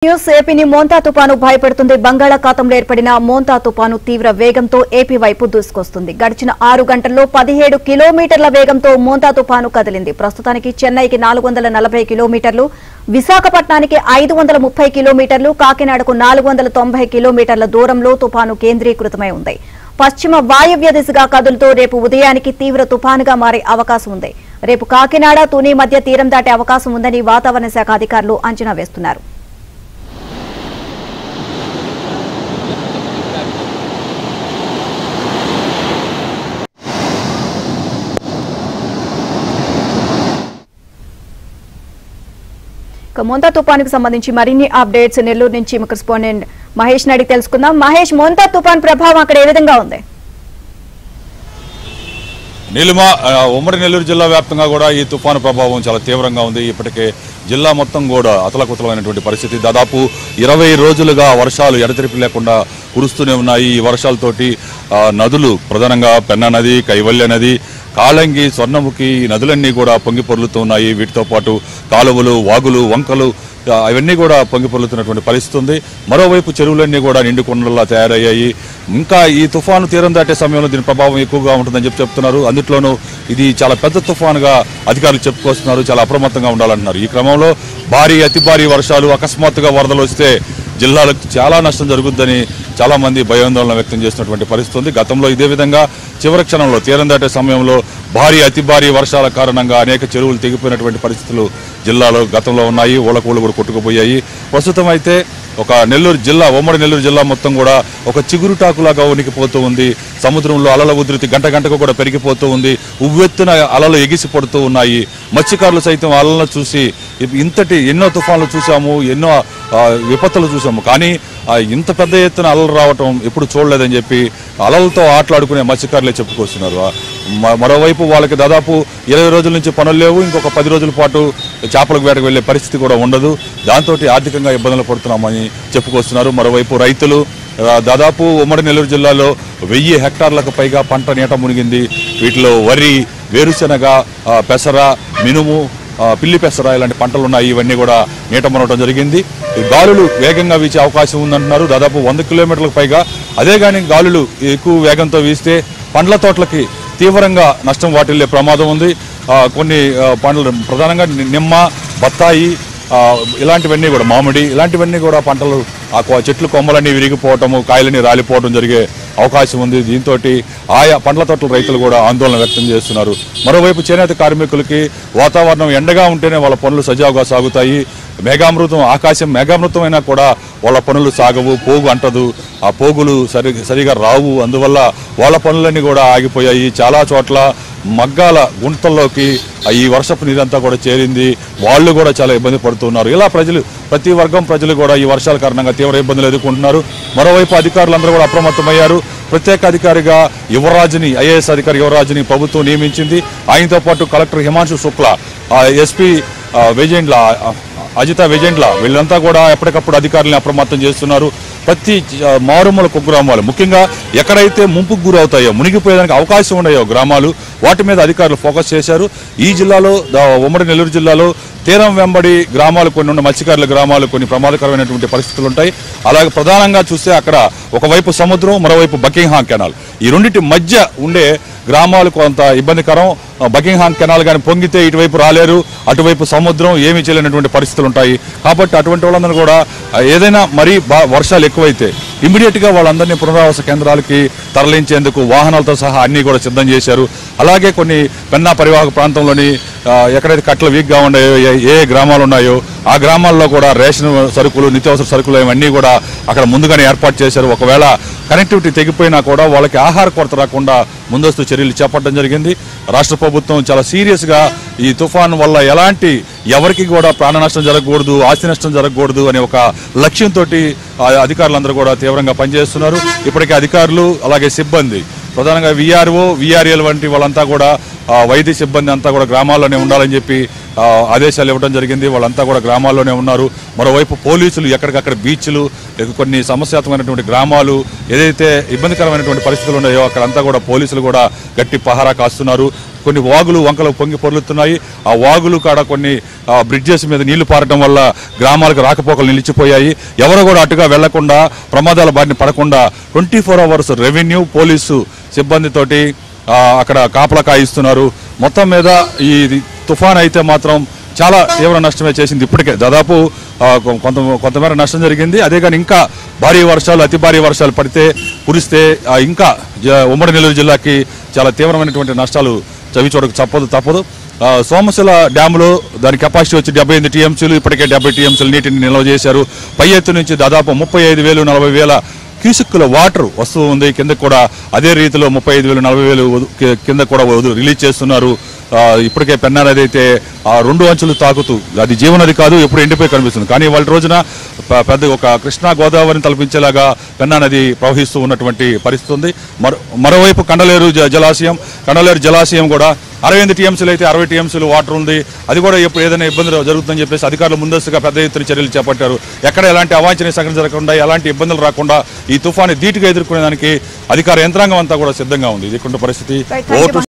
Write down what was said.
News ఏపీని మోంతా తుపాను భయపెడుతుంది. బంగాళాఖాతంలో ఏర్పడిన మోంతా తుపాను తీవ్ర వేగంతో ఏపీ వైపు దూసుకొస్తుంది. గడిచిన 6 గంటల్లో 17 కిలోమీటర్ల వేగంతో మోంతా తుపాను కదిలింది. ప్రస్తుతానికి చెన్నైకి 440 కిలోమీటర్లు, విశాఖపట్నానికి 530 కిలోమీటర్లు, కాకినాడకు 490 కిలోమీటర్ల దూరంలో తుపాను కేంద్రీకృతమై ఉంది. పశ్చిమ వాయవ్య దిశగా కదులుతూ రేపు ఉదయానికి తీవ్ర తుపానుగా మారే అవకాశం ఉంది. రేపు కాకినాడ, తుని మధ్య తీరం దాటే అవకాశం ఉందని వాతావరణ శాఖ అధికారులు అంచనా వేస్తున్నారు. మోంతా తుపానుకు సంబంధించి మరిన్ని అప్డేట్స్ నెల్లూరు నుంచి కరెస్పాండెంట్ మహేష్ అడిగి తెలుసుకుందాం. మహేష్, మోంతా తుపాను ప్రభావం అక్కడ ఏ విధంగా ఉంది? నీలిమ, ఉమ్మడి నెల్లూరు జిల్లా వ్యాప్తంగా కూడా ఈ తుఫాను ప్రభావం చాలా తీవ్రంగా ఉంది. ఇప్పటికే జిల్లా మొత్తం కూడా అతలకుతలమైనటువంటి పరిస్థితి. దాదాపు 20 రోజులుగా వర్షాలు ఎడతెరిపి లేకుండా కురుస్తూనే ఉన్నాయి. ఈ వర్షాలతోటి నదులు, ప్రధానంగా పెన్నా నది, కైవల్య నది, కాళంగి, స్వర్ణముఖి నదులన్నీ కూడా పొంగి పొర్లుతూ ఉన్నాయి. వీటితో పాటు కాలువలు, వాగులు, వంకలు అవన్నీ కూడా పొంగి పొర్లుతున్నటువంటి పరిస్థితి ఉంది. మరోవైపు చెరువులన్నీ కూడా నిండు కొండలా తయారయ్యాయి. ఇంకా ఈ తుఫాను తీరం దాటే సమయంలో దీని ప్రభావం ఎక్కువగా ఉంటుందని చెప్తున్నారు. అందులోనూ ఇది చాలా పెద్ద తుఫానుగా అధికారులు చెప్పుకొస్తున్నారు. చాలా అప్రమత్తంగా ఉండాలంటున్నారు. ఈ క్రమంలో అతి భారీ వర్షాలు, అకస్మాత్తుగా వరదలు వస్తే జిల్లాలకు చాలా నష్టం జరుగుతుందని చాలా మంది భయాందోళన వ్యక్తం చేస్తున్నటువంటి పరిస్థితి ఉంది. గతంలో ఇదే విధంగా చివరి క్షణంలో తీరం దాటే సమయంలో అతి భారీ వర్షాల కారణంగా అనేక చెరువులు తెగిపోయినటువంటి పరిస్థితులు జిల్లాలో గతంలో ఉన్నాయి. ఊళ్ళకూళ్ళు కూడా కొట్టుకుపోయాయి. ప్రస్తుతం అయితే ఒక నెల్లూరు జిల్లా, ఉమ్మడి నెల్లూరు జిల్లా మొత్తం కూడా ఒక చిగురుటాకులాగా ఉనికిపోతూ ఉంది. సముద్రంలో అలల ఉధృతి గంట గంటకు కూడా పెరిగిపోతూ ఉంది. ఉవ్వెత్తున అలలు ఎగిసి పడుతూ ఉన్నాయి. మత్స్యకారులు సైతం అలలను చూసి ఎన్నో తుఫాన్లు చూసాము, ఎన్నో విపత్తులు చూసాము, కానీ ఇంత పెద్ద ఎత్తున అలలు రావటం ఎప్పుడు చూడలేదని చెప్పి అలలతో ఆటలాడుకునే మత్స్యకారులే చెప్పుకొస్తున్నారు. మరోవైపు వాళ్ళకి దాదాపు 20 రోజుల నుంచి పనులు లేవు. ఇంకొక 10 రోజుల పాటు చేపలకు వేటకు వెళ్లే పరిస్థితి కూడా ఉండదు. దాంతో ఆర్థికంగా ఇబ్బందులు పడుతున్నామని చెప్పుకొస్తున్నారు. మరోవైపు రైతులు దాదాపు ఉమ్మడి నెల్లూరు జిల్లాలో 1000 హెక్టార్లకు పైగా పంట నీట మునిగింది. వీటిలో వరి, వేరుశెనగ, పెసర, మినుము, పిల్లి పెసర ఇలాంటి పంటలు ఉన్నాయి. ఇవన్నీ కూడా నీట మునగడం జరిగింది. గాలులు వేగంగా వీచే అవకాశం ఉందంటున్నారు. దాదాపు 100 కిలోమీటర్లకు పైగా. అదే కానీ గాలులు ఎక్కువ వేగంతో వీస్తే పండ్ల తోటలకి తీవ్రంగా నష్టం వాటిల్లే ప్రమాదం ఉంది. కొన్ని పండ్లు, ప్రధానంగా నిమ్మ, బత్తాయి ఇలాంటివన్నీ కూడా, మామిడి ఇలాంటివన్నీ కూడా పంటలు చెట్లు కొమ్మలన్నీ విరిగిపోవటము, కాయలన్నీ రాలిపోవడం జరిగే అవకాశం ఉంది. దీంతో ఆయా పండ్ల తోటల రైతులు కూడా ఆందోళన వ్యక్తం చేస్తున్నారు. మరోవైపు చేనేత కార్మికులకి వాతావరణం ఎండగా ఉంటేనే వాళ్ళ పనులు సజావుగా సాగుతాయి. ఆకాశం మేఘామృతం అయినా కూడా వాళ్ళ పనులు సాగవు, పోగు అంటదు, ఆ పోగులు సరిగా రావు. అందువల్ల వాళ్ళ పనులన్నీ కూడా ఆగిపోయాయి. చాలా చోట్ల మగ్గాల గుంటల్లోకి ఈ వర్షపు నీరంతా కూడా చేరింది. వాళ్ళు కూడా చాలా ఇబ్బంది పడుతున్నారు. ఇలా ప్రతి వర్గం ప్రజలు కూడా ఈ వర్షాల కారణంగా తీవ్ర ఇబ్బందులు ఎదుర్కొంటున్నారు. మరోవైపు అధికారులందరూ కూడా అప్రమత్తమయ్యారు. ప్రత్యేక అధికారిగా ఐఏఎస్ అధికారి యువరాజుని ప్రభుత్వం నియమించింది. ఆయనతో పాటు కలెక్టర్ హిమాంశు శుక్లా, ఎస్పీ వేజెండ్ల, అజిత వేజెండ్ల వీళ్ళంతా కూడా ఎప్పటికప్పుడు అధికారులను అప్రమత్తం చేస్తున్నారు. ప్రతి మారుమూల కుగ్రామాలు, ముఖ్యంగా ఎక్కడైతే ముంపుకు గురవుతాయో, మునిగిపోయేదానికి అవకాశం ఉన్నాయో గ్రామాలు, వాటి మీద అధికారులు ఫోకస్ చేశారు. ఈ జిల్లాలో, ఉమ్మడి నెల్లూరు జిల్లాలో తీరం వెంబడి గ్రామాలు కొన్ని ఉన్న మత్స్యకారుల గ్రామాలు కొన్ని ప్రమాదకరమైనటువంటి పరిస్థితులు ఉంటాయి. అలాగే ప్రధానంగా చూస్తే అక్కడ ఒకవైపు సముద్రం, మరోవైపు బకింగ్హామ్ కెనాల్, ఈ రెండింటి మధ్య ఉండే గ్రామాలు కొంత ఇబ్బందికరం. బకింగ్హామ్ కెనాల్ కానీ పొంగితే ఇటువైపు రాలేరు, అటువైపు సముద్రం, ఏమీ చేయలేనటువంటి పరిస్థితులు ఉంటాయి. కాబట్టి అటువంటి వాళ్ళందరూ కూడా ఏదైనా మరీ వర్షాలు ఎక్కువైతే ఇమీడియట్గా వాళ్ళందరినీ పునరావాస కేంద్రాలకి తరలించేందుకు వాహనాలతో సహా అన్నీ కూడా సిద్ధం చేశారు. అలాగే కొన్ని పెన్నా పరివాహక ప్రాంతంలోని ఎక్కడైతే కట్టలు వీక్గా ఉన్నాయో, ఏ గ్రామాలు ఉన్నాయో ఆ గ్రామాల్లో కూడా రేషన్ సరుకులు, నిత్యావసర సరుకులు ఇవన్నీ కూడా అక్కడ ముందుగానే ఏర్పాటు చేశారు. ఒకవేళ కనెక్టివిటీ తెగిపోయినా కూడా వాళ్ళకి ఆహార కొరత రాకుండా ముందస్తు చర్యలు చేపట్టడం జరిగింది. రాష్ట్ర ప్రభుత్వం చాలా సీరియస్గా ఈ తుఫాను వల్ల ఎవరికి కూడా ప్రాణ నష్టం జరగకూడదు, ఆస్తి నష్టం జరగకూడదు అనే ఒక లక్ష్యంతో అధికారులందరూ కూడా తీవ్రంగా పనిచేస్తున్నారు. ఇప్పటికే అధికారులు, అలాగే సిబ్బంది, ప్రధానంగా విఆర్ఓ, విఆర్ఏల్ వంటి వాళ్ళంతా కూడా వైద్య సిబ్బంది అంతా కూడా గ్రామాల్లోనే ఉండాలని చెప్పి ఆదేశాలు ఇవ్వడం జరిగింది. వాళ్ళంతా కూడా గ్రామాల్లోనే ఉన్నారు. మరోవైపు పోలీసులు ఎక్కడికక్కడ బీచ్లు, కొన్ని సమస్యాత్మకమైనటువంటి గ్రామాలు, ఏదైతే ఇబ్బందికరమైనటువంటి పరిస్థితులు ఉన్నాయో అక్కడంతా కూడా పోలీసులు కూడా గట్టి పహారా కాస్తున్నారు. కొన్ని వాగులు వంకలు పొంగి పొర్లుతున్నాయి. ఆ వాగులు కాడ కొన్ని బ్రిడ్జెస్ మీద నీళ్లు పారడం వల్ల గ్రామాలకు రాకపోకలు నిలిచిపోయాయి. ఎవరు కూడా అటుగా వెళ్లకుండా ప్రమాదాల బారిన పడకుండా 24 అవర్స్ రెవెన్యూ పోలీసు సిబ్బందితోటి అక్కడ కాపలా కాయిస్తున్నారు. మొత్తం మీద ఈ తుఫాన్ అయితే మాత్రం చాలా తీవ్ర నష్టమే చేసింది. ఇప్పటికే దాదాపు కొంతమేర నష్టం జరిగింది. అదే కానీ ఇంకా భారీ వర్షాలు అతి భారీ వర్షాలు కురిస్తే ఇంకా ఉమ్మడి నెల్లూరు జిల్లాకి చాలా తీవ్రమైనటువంటి నష్టాలు చవిచూడక తప్పదు. సోమశిల డ్యాములో దాని కెపాసిటీ వచ్చి 78 టీఎంసీలు, ఇప్పటికే 70 టీఎంసీలు నీటిని నిల్వ చేశారు. పై ఎత్తు నుంచి దాదాపు 35,000 40,000 క్యూసిక్కుల వాటర్ వస్తూ ఉంది. కింద కూడా అదే రీతిలో 35,000 40,000 కింద కూడా రిలీజ్ చేస్తున్నారు. ఇప్పటికే పెన్నా నది అయితే 2 అంచులు తాకుతూ, అది జీవనది కాదు, ఎప్పుడు ఎండిపోయి కనిపిస్తుంది. కానీ వాళ్ళ రోజున పెద్ద ఒక కృష్ణా గోదావరిని తలపించేలాగా పెన్నా నది ప్రవహిస్తూ ఉన్నటువంటి పరిస్థితి ఉంది. మరోవైపు కండలేరు జలాశయం కూడా 68 టీఎంసీలు అయితే 60 టీఎంసీలు వాటర్ ఉంది. అది కూడా ఎప్పుడు ఏదైనా ఇబ్బంది జరుగుతుందని చెప్పేసి అధికారులు ముందస్తుగా పెద్ద ఎత్తున చర్యలు చేపట్టారు. ఎక్కడ ఎలాంటి అవాంఛనీయ సంఘటన జరగకుండా, ఎలాంటి ఇబ్బందులు రాకుండా ఈ తుఫాను ధీటుగా ఎదుర్కొనేదానికి అధికార యంత్రాంగం అంతా కూడా సిద్ధంగా ఉంది. ఇది పరిస్థితి.